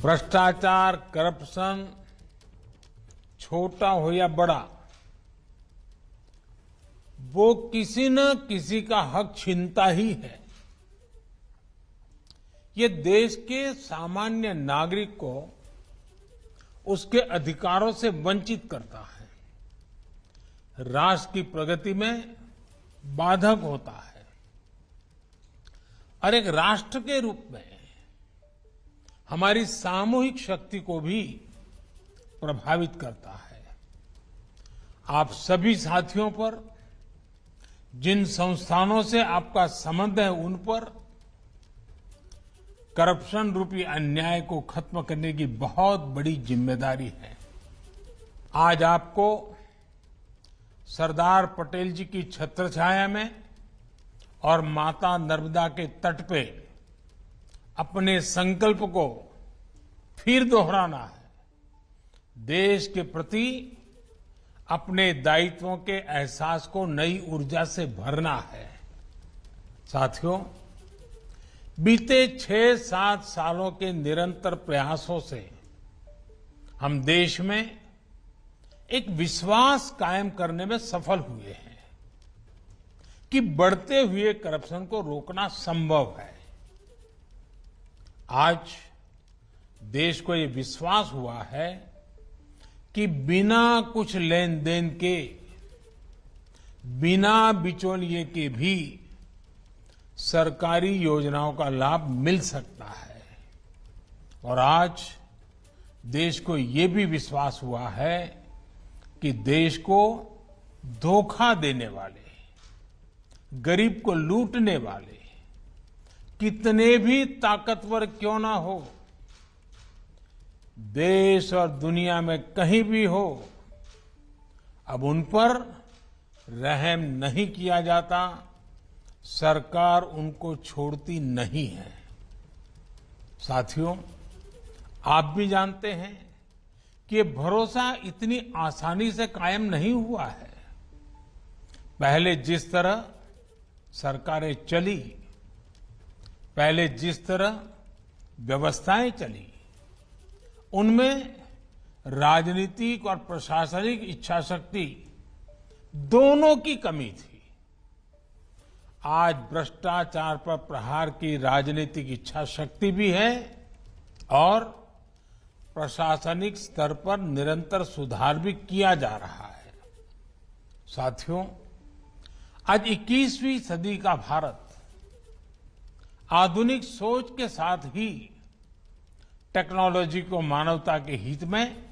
भ्रष्टाचार, करप्शन, छोटा हो या बड़ा, वो किसी न किसी का हक छीनता ही है। ये देश के सामान्य नागरिक को उसके अधिकारों से वंचित करता है, राष्ट्र की प्रगति में बाधक होता है और एक राष्ट्र के रूप में हमारी सामूहिक शक्ति को भी प्रभावित करता है। आप सभी साथियों पर, जिन संस्थानों से आपका संबंध है, उन पर करप्शन रूपी अन्याय को खत्म करने की बहुत बड़ी जिम्मेदारी है। आज आपको सरदार पटेल जी की छत्रछाया में और माता नर्मदा के तट पे अपने संकल्प को फिर दोहराना है। देश के प्रति अपने दायित्वों के एहसास को नई ऊर्जा से भरना है। साथियों, बीते 6-7 सालों के निरंतर प्रयासों से हम देश में एक विश्वास कायम करने में सफल हुए हैं कि बढ़ते हुए करप्शन को रोकना संभव है। आज देश को ये विश्वास हुआ है कि बिना कुछ लेन देन के, बिना बिचौलिए के भी सरकारी योजनाओं का लाभ मिल सकता है। और आज देश को ये भी विश्वास हुआ है कि देश को धोखा देने वाले, गरीब को लूटने वाले कितने भी ताकतवर क्यों ना हो, देश और दुनिया में कहीं भी हो, अब उन पर रहम नहीं किया जाता। सरकार उनको छोड़ती नहीं है। साथियों, आप भी जानते हैं कि ये भरोसा इतनी आसानी से कायम नहीं हुआ है। पहले जिस तरह सरकारें चली, पहले जिस तरह व्यवस्थाएं चली, उनमें राजनीतिक और प्रशासनिक इच्छाशक्ति दोनों की कमी थी। आज भ्रष्टाचार पर प्रहार की राजनीतिक इच्छा शक्ति भी है और प्रशासनिक स्तर पर निरंतर सुधार भी किया जा रहा है। साथियों, आज 21वीं सदी का भारत आधुनिक सोच के साथ ही टेक्नोलॉजी को मानवता के हित में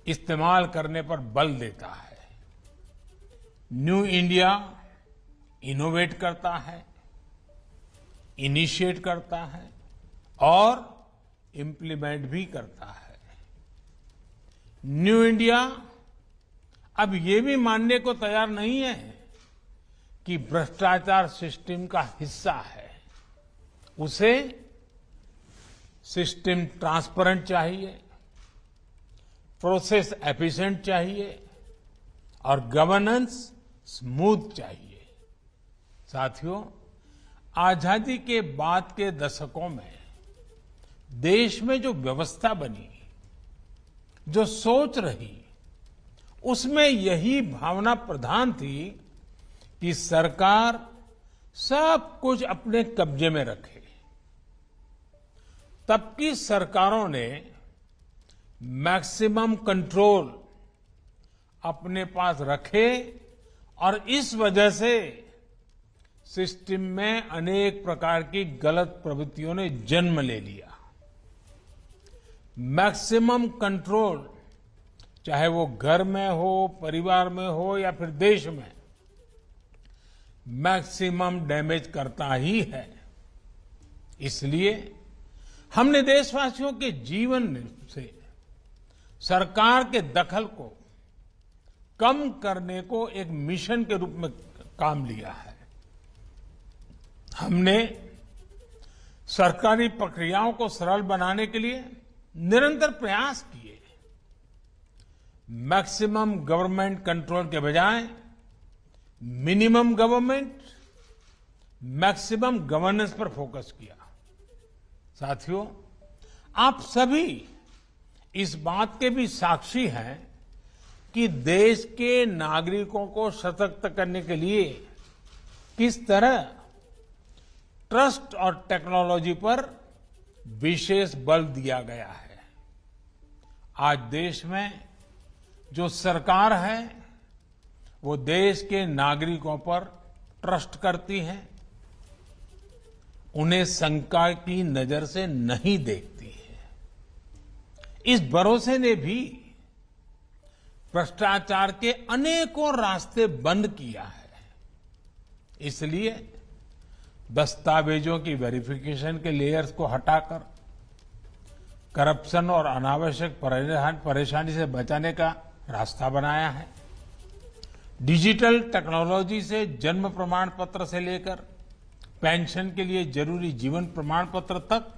इस्तेमाल करने पर बल देता है। न्यू इंडिया इनोवेट करता है, इनिशिएट करता है और इम्प्लीमेंट भी करता है। न्यू इंडिया अब ये भी मानने को तैयार नहीं है कि भ्रष्टाचार सिस्टम का हिस्सा है। उसे सिस्टम ट्रांसपेरेंट चाहिए, प्रोसेस एफिशिएंट चाहिए और गवर्नेंस स्मूथ चाहिए। साथियों, आजादी के बाद के दशकों में देश में जो व्यवस्था बनी, जो सोच रही, उसमें यही भावना प्रधान थी कि सरकार सब कुछ अपने कब्जे में रखे। तब की सरकारों ने मैक्सिमम कंट्रोल अपने पास रखे और इस वजह से सिस्टम में अनेक प्रकार की गलत प्रवृत्तियों ने जन्म ले लिया। मैक्सिमम कंट्रोल, चाहे वो घर में हो, परिवार में हो या फिर देश में, मैक्सिमम डैमेज करता ही है। इसलिए हमने देशवासियों के जीवन से सरकार के दखल को कम करने को एक मिशन के रूप में काम लिया है। हमने सरकारी प्रक्रियाओं को सरल बनाने के लिए निरंतर प्रयास किए। मैक्सिमम गवर्नमेंट कंट्रोल के बजाय मिनिमम गवर्नमेंट, मैक्सिमम गवर्नेंस पर फोकस किया। साथियों, आप सभी इस बात के भी साक्षी हैं कि देश के नागरिकों को सशक्त करने के लिए किस तरह ट्रस्ट और टेक्नोलॉजी पर विशेष बल दिया गया है। आज देश में जो सरकार है वो देश के नागरिकों पर ट्रस्ट करती है, उन्हें शंका की नजर से नहीं देखती है। इस भरोसे ने भी भ्रष्टाचार के अनेकों रास्ते बंद किया है। इसलिए दस्तावेजों की वेरिफिकेशन के लेयर्स को हटाकर करप्शन और अनावश्यक परेशानी से बचाने का रास्ता बनाया है। डिजिटल टेक्नोलॉजी से जन्म प्रमाण पत्र से लेकर पेंशन के लिए जरूरी जीवन प्रमाण पत्र तक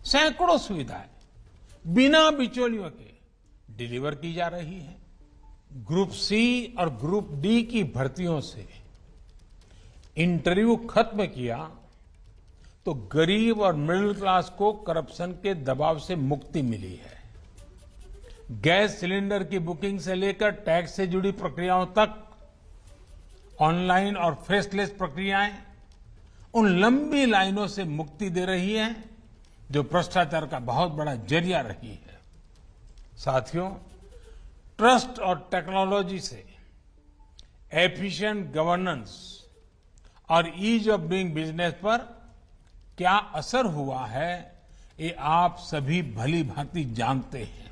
सैकड़ों सुविधाएं बिना बिचौलियों के डिलीवर की जा रही है। ग्रुप सी और ग्रुप डी की भर्तियों से इंटरव्यू खत्म किया तो गरीब और मिडिल क्लास को करप्शन के दबाव से मुक्ति मिली है। गैस सिलेंडर की बुकिंग से लेकर टैक्स से जुड़ी प्रक्रियाओं तक ऑनलाइन और फेसलेस प्रक्रियाएं उन लंबी लाइनों से मुक्ति दे रही हैं जो भ्रष्टाचार का बहुत बड़ा जरिया रही है। साथियों, ट्रस्ट और टेक्नोलॉजी से एफिशिएंट गवर्नेंस और ईज ऑफ डूइंग बिजनेस पर क्या असर हुआ है ये आप सभी भली भांति जानते हैं।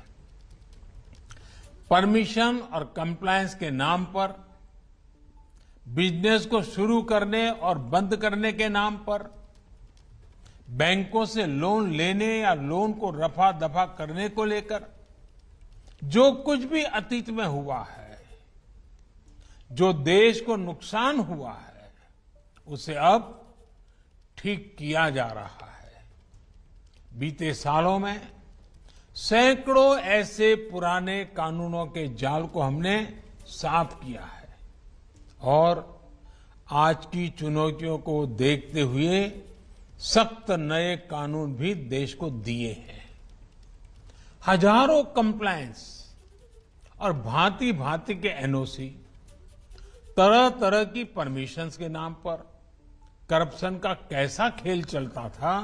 परमिशन और कंप्लायंस के नाम पर, बिजनेस को शुरू करने और बंद करने के नाम पर, बैंकों से लोन लेने या लोन को रफा दफा करने को लेकर जो कुछ भी अतीत में हुआ है, जो देश को नुकसान हुआ है, उसे अब ठीक किया जा रहा है। बीते सालों में सैकड़ों ऐसे पुराने कानूनों के जाल को हमने साफ किया है और आज की चुनौतियों को देखते हुए सख्त नए कानून भी देश को दिए हैं। हजारों कंप्लायंस और भांति भांति के एनओसी, तरह तरह की परमिशंस के नाम पर करप्शन का कैसा खेल चलता था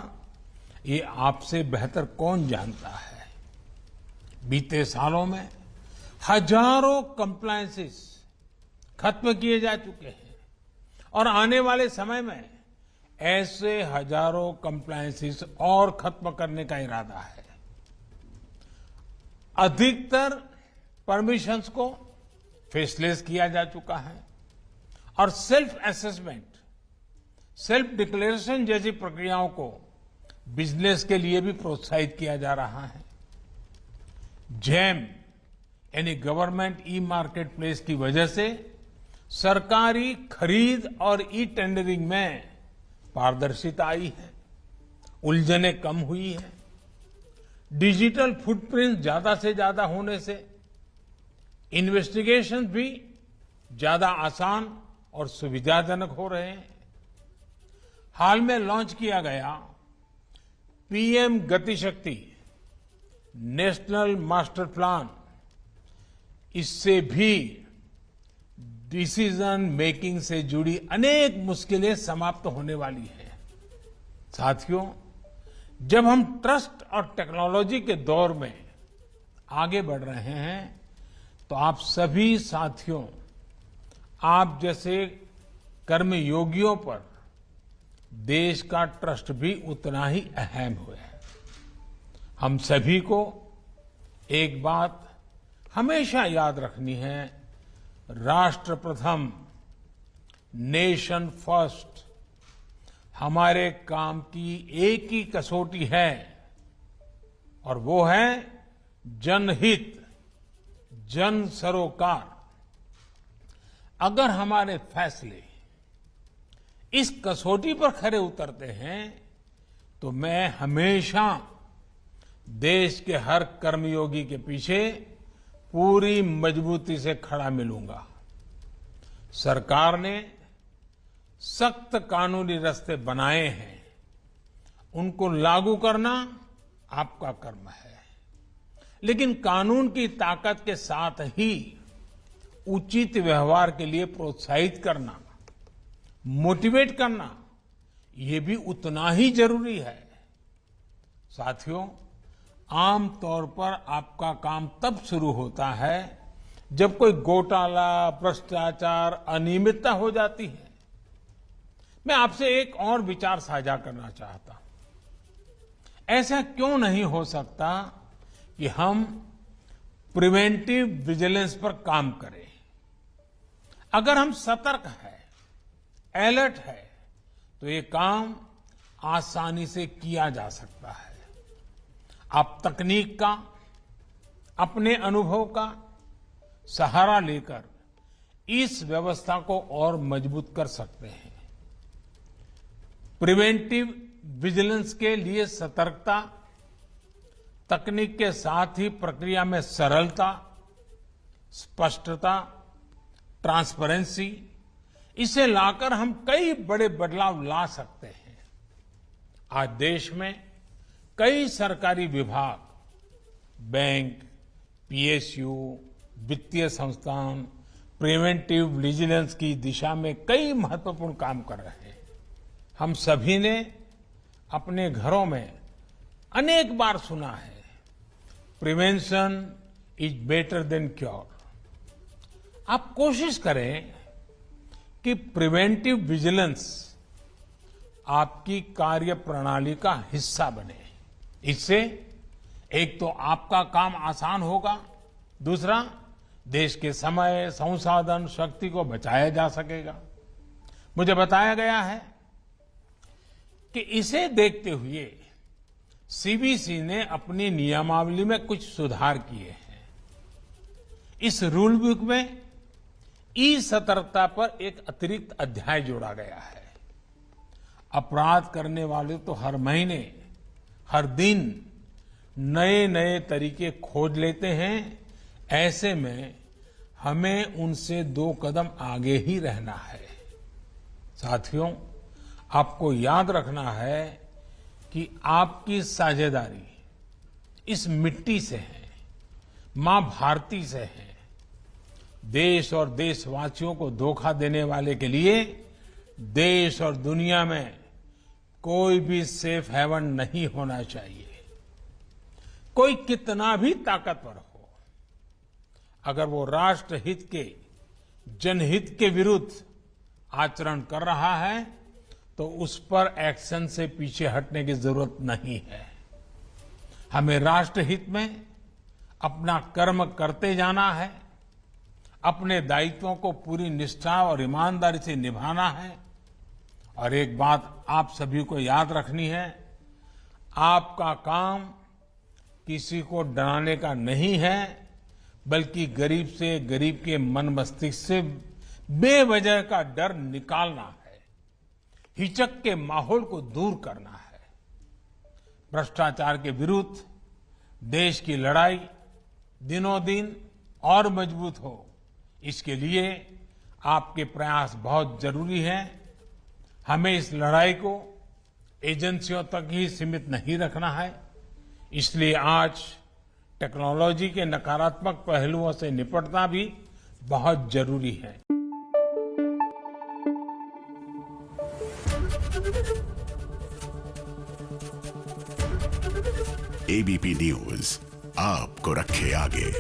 ये आपसे बेहतर कौन जानता है। बीते सालों में हजारों कंप्लायंसेस खत्म किए जा चुके हैं और आने वाले समय में ऐसे हजारों कंप्लायंसेस और खत्म करने का इरादा है। अधिकतर परमिशंस को फेसलेस किया जा चुका है और सेल्फ असेसमेंट, सेल्फ डिक्लेरेशन जैसी प्रक्रियाओं को बिजनेस के लिए भी प्रोत्साहित किया जा रहा है। जैम यानी गवर्नमेंट ई मार्केट प्लेस की वजह से सरकारी खरीद और ई टेंडरिंग में पारदर्शिता आई है, उलझनें कम हुई है। डिजिटल फुटप्रिंट ज्यादा से ज्यादा होने से इन्वेस्टिगेशन भी ज्यादा आसान और सुविधाजनक हो रहे हैं। हाल में लॉन्च किया गया पीएम गति शक्ति नेशनल मास्टर प्लान, इससे भी डिसीजन मेकिंग से जुड़ी अनेक मुश्किलें समाप्त होने वाली हैं। साथियों, जब हम ट्रस्ट और टेक्नोलॉजी के दौर में आगे बढ़ रहे हैं तो आप सभी साथियों, आप जैसे कर्मयोगियों पर देश का ट्रस्ट भी उतना ही अहम है। हम सभी को एक बात हमेशा याद रखनी है, राष्ट्र प्रथम, नेशन फर्स्ट हमारे काम की एक ही कसौटी है और वो है जनहित, जन सरोकार। अगर हमारे फैसले इस कसौटी पर खरे उतरते हैं तो मैं हमेशा देश के हर कर्मयोगी के पीछे पूरी मजबूती से खड़ा मिलूंगा। सरकार ने सख्त कानूनी रास्ते बनाए हैं, उनको लागू करना आपका कर्म है। लेकिन कानून की ताकत के साथ ही उचित व्यवहार के लिए प्रोत्साहित करना, मोटिवेट करना, ये भी उतना ही जरूरी है। साथियों, आमतौर पर आपका काम तब शुरू होता है जब कोई घोटाला, भ्रष्टाचार, अनियमितता हो जाती है। मैं आपसे एक और विचार साझा करना चाहता हूं। ऐसा क्यों नहीं हो सकता कि हम प्रिवेंटिव विजिलेंस पर काम करें? अगर हम सतर्क हैं, अलर्ट है, तो ये काम आसानी से किया जा सकता है। आप तकनीक का, अपने अनुभव का सहारा लेकर इस व्यवस्था को और मजबूत कर सकते हैं। प्रिवेंटिव विजिलेंस के लिए सतर्कता, तकनीक के साथ ही प्रक्रिया में सरलता, स्पष्टता, ट्रांसपेरेंसी, इसे लाकर हम कई बड़े बदलाव ला सकते हैं। आज देश में कई सरकारी विभाग, बैंक, पीएसयू, वित्तीय संस्थान प्रिवेंटिव विजिलेंस की दिशा में कई महत्वपूर्ण काम कर रहे हैं। हम सभी ने अपने घरों में अनेक बार सुना है, prevention is better than cure. आप कोशिश करें कि प्रिवेंटिव विजिलेंस आपकी कार्य प्रणाली का हिस्सा बने। इससे एक तो आपका काम आसान होगा, दूसरा देश के समय, संसाधन, शक्ति को बचाया जा सकेगा। मुझे बताया गया है कि इसे देखते हुए सीबीसी ने अपनी नियमावली में कुछ सुधार किए हैं। इस रूल बुक में ई सतर्कता पर एक अतिरिक्त अध्याय जोड़ा गया है। अपराध करने वाले तो हर महीने, हर दिन नए नए तरीके खोज लेते हैं। ऐसे में हमें उनसे 2 कदम आगे ही रहना है। साथियों, आपको याद रखना है कि आपकी साझेदारी इस मिट्टी से है, मां भारती से है। देश और देशवासियों को धोखा देने वाले के लिए देश और दुनिया में कोई भी सेफ हेवन नहीं होना चाहिए। कोई कितना भी ताकतवर हो, अगर वो राष्ट्र हित के, जनहित के विरुद्ध आचरण कर रहा है तो उस पर एक्शन से पीछे हटने की जरूरत नहीं है। हमें राष्ट्र हित में अपना कर्म करते जाना है, अपने दायित्वों को पूरी निष्ठा और ईमानदारी से निभाना है। और एक बात आप सभी को याद रखनी है, आपका काम किसी को डराने का नहीं है, बल्कि गरीब से, गरीब के मन मस्तिष्क से बेवजह का डर निकालना है, हिचक के माहौल को दूर करना है। भ्रष्टाचार के विरुद्ध देश की लड़ाई दिनों दिन और मजबूत हो, इसके लिए आपके प्रयास बहुत जरूरी हैं। हमें इस लड़ाई को एजेंसियों तक ही सीमित नहीं रखना है। इसलिए आज टेक्नोलॉजी के नकारात्मक पहलुओं से निपटना भी बहुत जरूरी है। एबीपी न्यूज आपको रखे आगे।